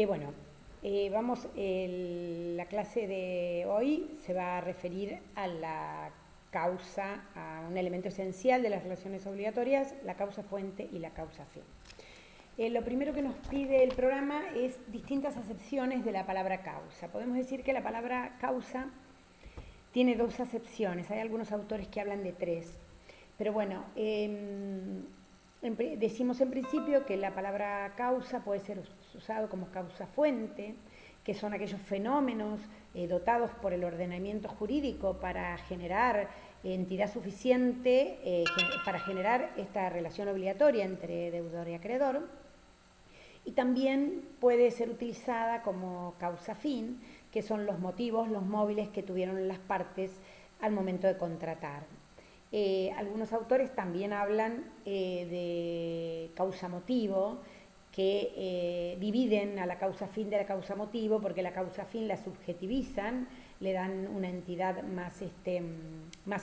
Bueno, la clase de hoy se va a referir a la causa, a un elemento esencial de las relaciones obligatorias, la causa fuente y la causa fin. Lo primero que nos pide el programa es distintas acepciones de la palabra causa. Podemos decir que la palabra causa tiene dos acepciones, hay algunos autores que hablan de tres, pero bueno, decimos en principio que la palabra causa puede ser usado como causa-fuente, que son aquellos fenómenos dotados por el ordenamiento jurídico para generar entidad suficiente para generar esta relación obligatoria entre deudor y acreedor. Y también puede ser utilizada como causa-fin, que son los motivos, los móviles que tuvieron las partes al momento de contratar. Algunos autores también hablan de causa-motivo, que dividen a la causa-fin de la causa-motivo, porque la causa-fin la subjetivizan, le dan una entidad más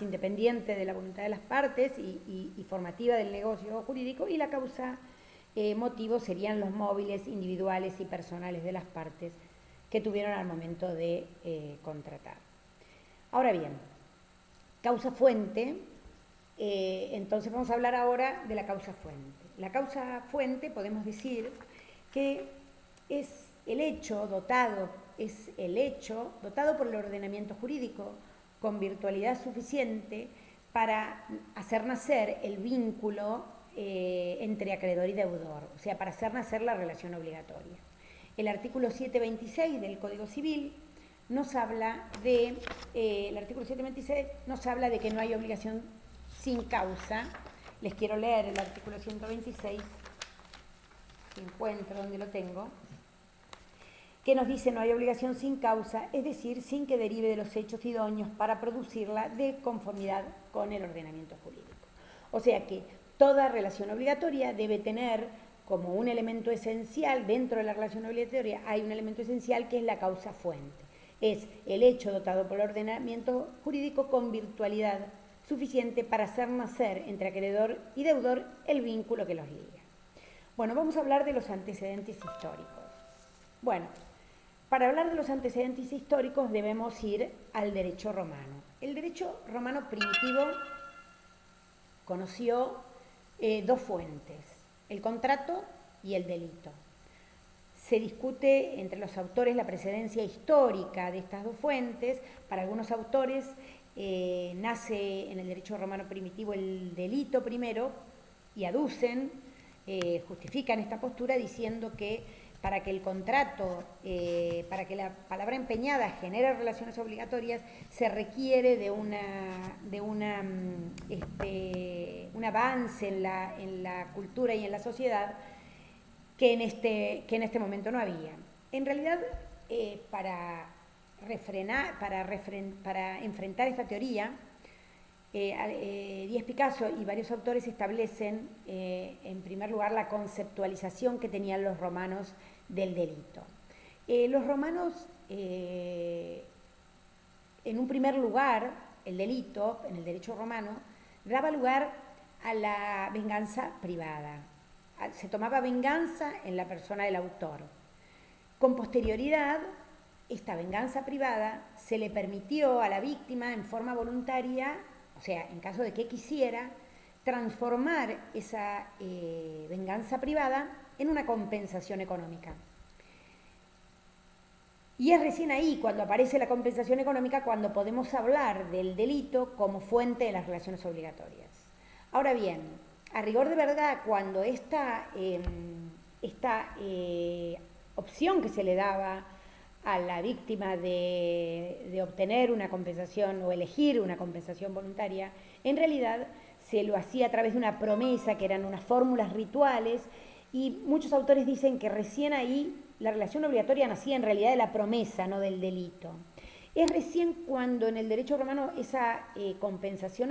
independiente de la voluntad de las partes y formativa del negocio jurídico, y la causa-motivo serían los móviles individuales y personales de las partes que tuvieron al momento de contratar. Ahora bien, causa-fuente, entonces vamos a hablar ahora de la causa-fuente. La causa-fuente podemos decir que es el hecho dotado por el ordenamiento jurídico con virtualidad suficiente para hacer nacer el vínculo entre acreedor y deudor, o sea, para hacer nacer la relación obligatoria. El artículo 726 del Código Civil nos habla de, el artículo 726 nos habla de que no hay obligación sin causa. Les quiero leer el artículo 126, si encuentro donde lo tengo, que nos dice no hay obligación sin causa, es decir, sin que derive de los hechos idóneos para producirla de conformidad con el ordenamiento jurídico. O sea que toda relación obligatoria debe tener como un elemento esencial, dentro de la relación obligatoria hay un elemento esencial que es la causa fuente. Es el hecho dotado por el ordenamiento jurídico con virtualidad suficiente para hacer nacer entre acreedor y deudor el vínculo que los liga. Bueno, vamos a hablar de los antecedentes históricos. Bueno, para hablar de los antecedentes históricos debemos ir al derecho romano. El derecho romano primitivo conoció dos fuentes, el contrato y el delito. Se discute entre los autores la precedencia histórica de estas dos fuentes. Para algunos autores nace en el derecho romano primitivo el delito primero y aducen, justifican esta postura diciendo que para que el contrato, para que la palabra empeñada genere relaciones obligatorias, se requiere de un avance en la cultura y en la sociedad que en este momento no había. En realidad, para enfrentar esta teoría, Díaz Picasso y varios autores establecen, en primer lugar, la conceptualización que tenían los romanos del delito. Los romanos, en un primer lugar, el delito, en el derecho romano, daba lugar a la venganza privada. Se tomaba venganza en la persona del autor. Con posterioridad, esta venganza privada se le permitió a la víctima en forma voluntaria, o sea, en caso de que quisiera, transformar esa venganza privada en una compensación económica. Y es recién ahí, cuando aparece la compensación económica, cuando podemos hablar del delito como fuente de las relaciones obligatorias. Ahora bien, a rigor de verdad, cuando esta opción que se le daba a la víctima de obtener una compensación o elegir una compensación voluntaria, en realidad se lo hacía a través de una promesa, que eran unas fórmulas rituales, y muchos autores dicen que recién ahí la relación obligatoria nacía en realidad de la promesa, no del delito. Es recién cuando en el derecho romano esa compensación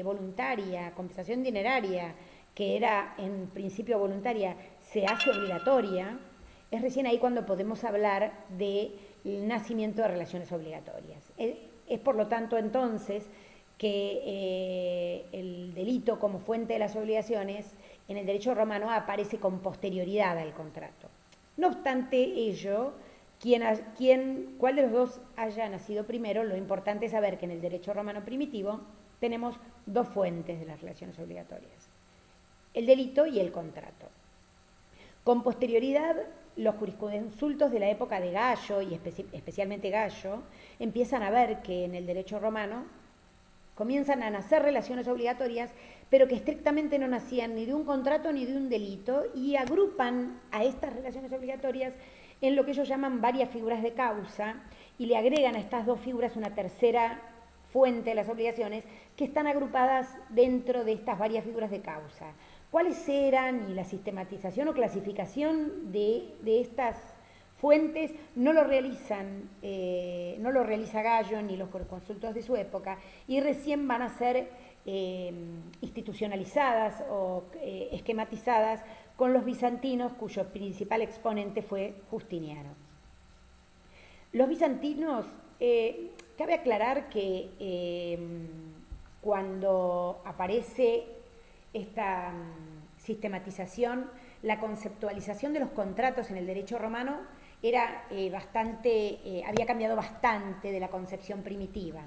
voluntaria, compensación dineraria, que era en principio voluntaria, se hace obligatoria. Es recién ahí cuando podemos hablar del nacimiento de relaciones obligatorias. Es por lo tanto entonces que el delito como fuente de las obligaciones en el derecho romano aparece con posterioridad al contrato. No obstante ello, cuál de los dos haya nacido primero, lo importante es saber que en el derecho romano primitivo tenemos dos fuentes de las relaciones obligatorias: el delito y el contrato. Con posterioridad, los jurisconsultos de la época de Gallo, y especialmente Gallo, empiezan a ver que en el derecho romano comienzan a nacer relaciones obligatorias, pero que estrictamente no nacían ni de un contrato ni de un delito, y agrupan a estas relaciones obligatorias en lo que ellos llaman varias figuras de causa, y le agregan a estas dos figuras una tercera fuente de las obligaciones, que están agrupadas dentro de estas varias figuras de causa. ¿Cuáles eran? Y la sistematización o clasificación de estas fuentes no lo realiza Gallo ni los jurisconsultos de su época, y recién van a ser institucionalizadas o esquematizadas con los bizantinos, cuyo principal exponente fue Justiniano. Los bizantinos, cabe aclarar que cuando aparece esta sistematización, la conceptualización de los contratos en el derecho romano era había cambiado bastante de la concepción primitiva.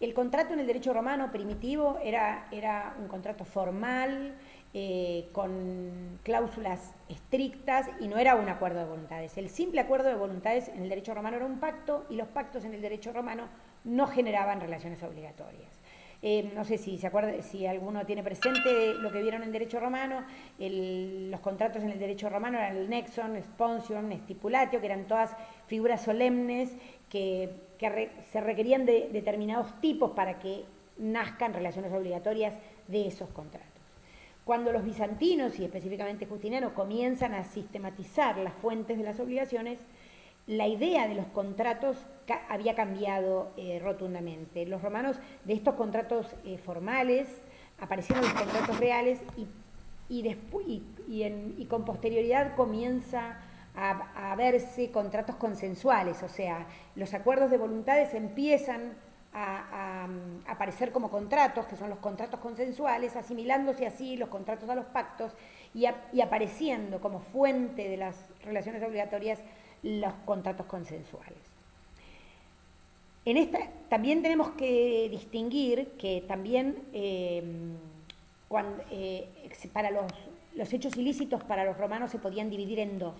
El contrato en el derecho romano primitivo era un contrato formal, con cláusulas estrictas, y no era un acuerdo de voluntades. El simple acuerdo de voluntades en el derecho romano era un pacto, y los pactos en el derecho romano no generaban relaciones obligatorias. No sé si se acuerda, si alguno tiene presente lo que vieron en derecho romano. Los contratos en el derecho romano eran el nexon, sponsium, stipulatio, que eran todas figuras solemnes que se requerían de determinados tipos para que nazcan relaciones obligatorias de esos contratos. Cuando los bizantinos, y específicamente Justiniano, comienzan a sistematizar las fuentes de las obligaciones, la idea de los contratos había cambiado rotundamente. Los romanos, de estos contratos formales, aparecieron los contratos reales, y con posterioridad comienza a verse contratos consensuales, o sea, los acuerdos de voluntades empiezan a aparecer como contratos, que son los contratos consensuales, asimilándose así los contratos a los pactos, y apareciendo como fuente de las relaciones obligatorias los contratos consensuales. También tenemos que distinguir que también para los hechos ilícitos para los romanos se podían dividir en dos.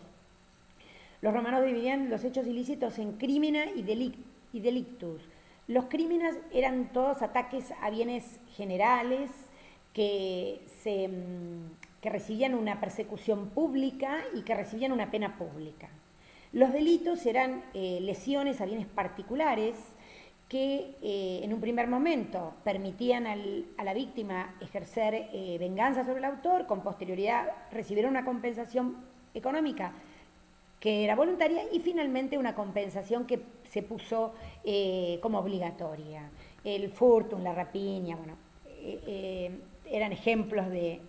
Los romanos dividían los hechos ilícitos en crimina y delictus. Los crímenes eran todos ataques a bienes generales que recibían una persecución pública y que recibían una pena pública. Los delitos eran lesiones a bienes particulares que en un primer momento permitían a la víctima ejercer venganza sobre el autor, con posterioridad recibieron una compensación económica que era voluntaria, y finalmente una compensación que se puso como obligatoria. El furtum, la rapiña, bueno, eran ejemplos de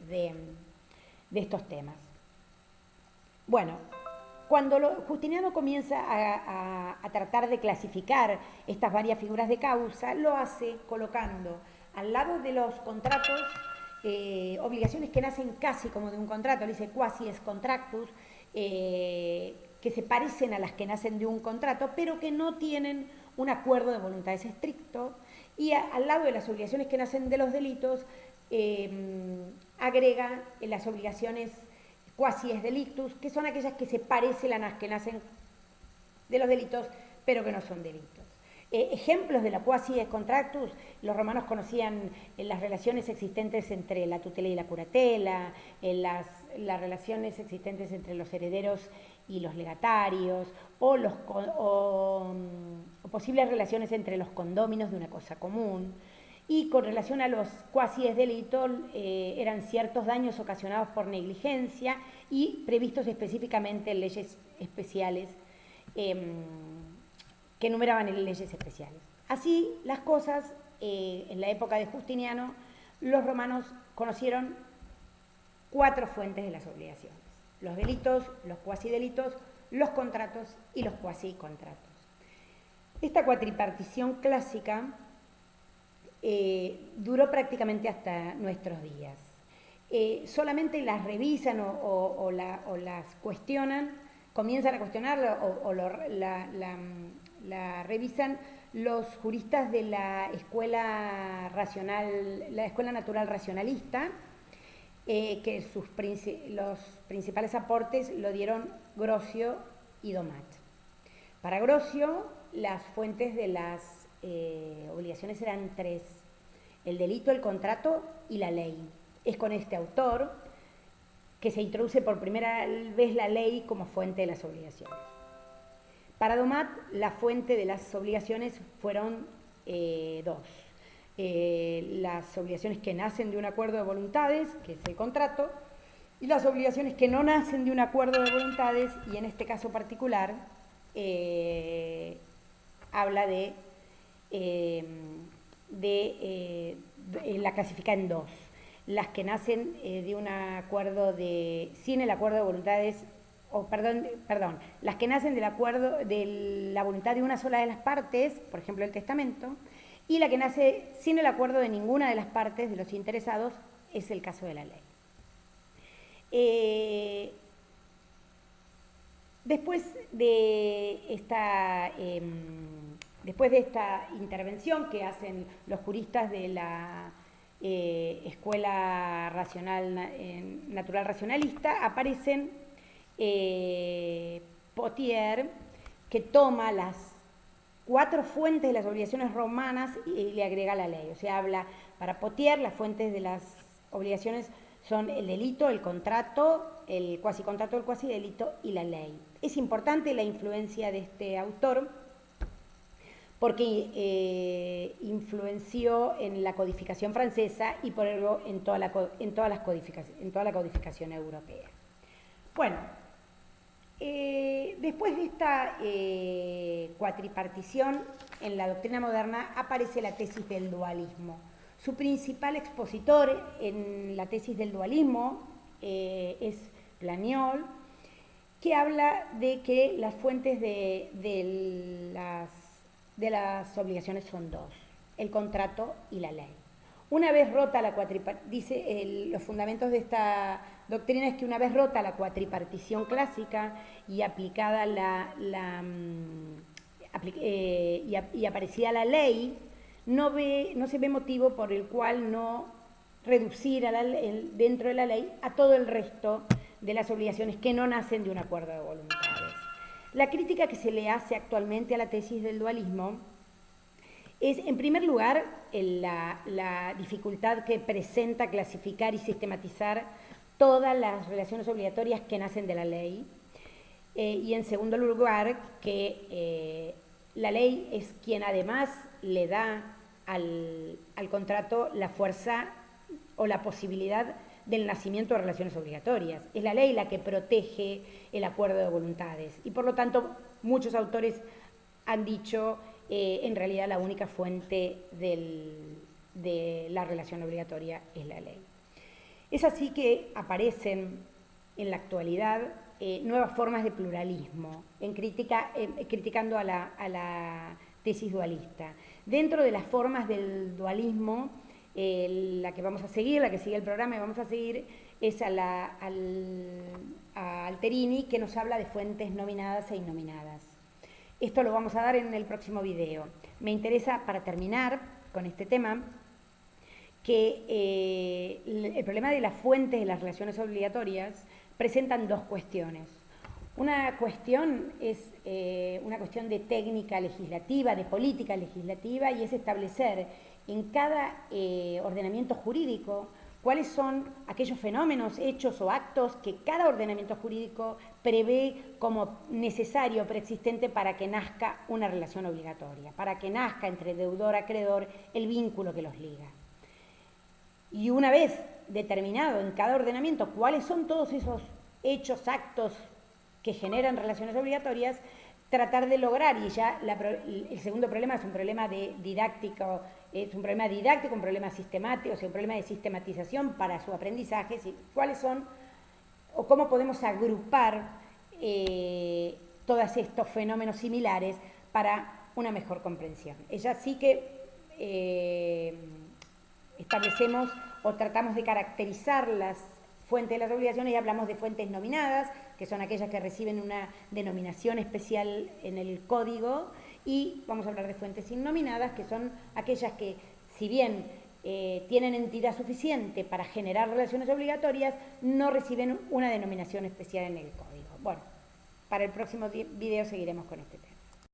estos temas. Bueno, cuando Justiniano comienza a tratar de clasificar estas varias figuras de causa, lo hace colocando al lado de los contratos obligaciones que nacen casi como de un contrato, le dice quasi es contractus, que se parecen a las que nacen de un contrato, pero que no tienen un acuerdo de voluntades estricto, y al lado de las obligaciones que nacen de los delitos, agrega las obligaciones quasi es delictus, que son aquellas que se parecen a las que nacen de los delitos, pero que no son delitos. Ejemplos de la quasi es contractus: los romanos conocían las relaciones existentes entre la tutela y la curatela, las relaciones existentes entre los herederos y los legatarios, o posibles relaciones entre los condóminos de una cosa común. Y con relación a los quasi es delito, eran ciertos daños ocasionados por negligencia y previstos específicamente en leyes especiales, que enumeraban en leyes especiales. Así las cosas, en la época de Justiniano, los romanos conocieron 4 fuentes de las obligaciones: los delitos, los cuasi delitos, los contratos y los cuasi contratos. Esta cuatripartición clásica duró prácticamente hasta nuestros días. Solamente las revisan o las cuestionan comienzan a cuestionarlo la revisan los juristas de la escuela natural racionalista, que los principales aportes lo dieron Grocio y Domat. Para Grocio, las fuentes de las obligaciones eran tres: el delito, el contrato y la ley. Es con este autor que se introduce por primera vez la ley como fuente de las obligaciones. Para Domat, la fuente de las obligaciones fueron dos. Las obligaciones que nacen de un acuerdo de voluntades, que es el contrato, y las obligaciones que no nacen de un acuerdo de voluntades, y en este caso particular habla la clasifica en dos: las que nacen de un acuerdo sin el acuerdo de voluntades, las que nacen del acuerdo de la voluntad de una sola de las partes, por ejemplo el testamento, y la que nace sin el acuerdo de ninguna de las partes de los interesados, es el caso de la ley. Después de esta intervención que hacen los juristas de la escuela natural racionalista, aparecen Pothier, que toma las 4 fuentes de las obligaciones romanas y le agrega la ley. O sea, habla, para Pothier, las fuentes de las obligaciones son el delito, el contrato, el cuasicontrato, el cuasidelito y la ley. Es importante la influencia de este autor porque influenció en la codificación francesa y por ello en toda la codificación europea. Bueno, después de esta cuatripartición, en la doctrina moderna aparece la tesis del dualismo. Su principal expositor en la tesis del dualismo es Planiol, que habla de que las fuentes de las obligaciones son dos: el contrato y la ley. Una vez rota la los fundamentos de esta doctrina es que una vez rota la cuatripartición clásica y aplicada y aparecida la ley, no se ve motivo por el cual no reducir dentro de la ley a todo el resto de las obligaciones que no nacen de un acuerdo de voluntades. La crítica que se le hace actualmente a la tesis del dualismo es, en primer lugar, la dificultad que presenta clasificar y sistematizar todas las relaciones obligatorias que nacen de la ley, y en segundo lugar, que la ley es quien además le da al contrato la fuerza o la posibilidad del nacimiento de relaciones obligatorias. Es la ley la que protege el acuerdo de voluntades y por lo tanto muchos autores han dicho en realidad la única fuente de la relación obligatoria es la ley. Es así que aparecen en la actualidad nuevas formas de pluralismo, criticando a la tesis dualista. Dentro de las formas del dualismo, la que vamos a seguir, la que sigue el programa y vamos a seguir, es a Alterini, que nos habla de fuentes nominadas e innominadas. Esto lo vamos a dar en el próximo video. Me interesa, para terminar con este tema, que el problema de las fuentes de las relaciones obligatorias presentan dos cuestiones. Una cuestión es una cuestión de técnica legislativa, de política legislativa, y es establecer en cada ordenamiento jurídico cuáles son aquellos fenómenos, hechos o actos que cada ordenamiento jurídico prevé como necesario, preexistente para que nazca una relación obligatoria, para que nazca entre deudor y acreedor el vínculo que los liga. Y una vez determinado en cada ordenamiento cuáles son todos esos hechos, actos que generan relaciones obligatorias, tratar de lograr, y ya el segundo problema es un problema didáctico, un problema sistemático, o sea, un problema de sistematización para su aprendizaje, cuáles son o cómo podemos agrupar todos estos fenómenos similares para una mejor comprensión. Es así que establecemos o tratamos de caracterizar las fuentes de las obligaciones y hablamos de fuentes nominadas, que son aquellas que reciben una denominación especial en el código, y vamos a hablar de fuentes innominadas, que son aquellas que, si bien tienen entidad suficiente para generar relaciones obligatorias, no reciben una denominación especial en el código. Bueno, para el próximo video seguiremos con este tema.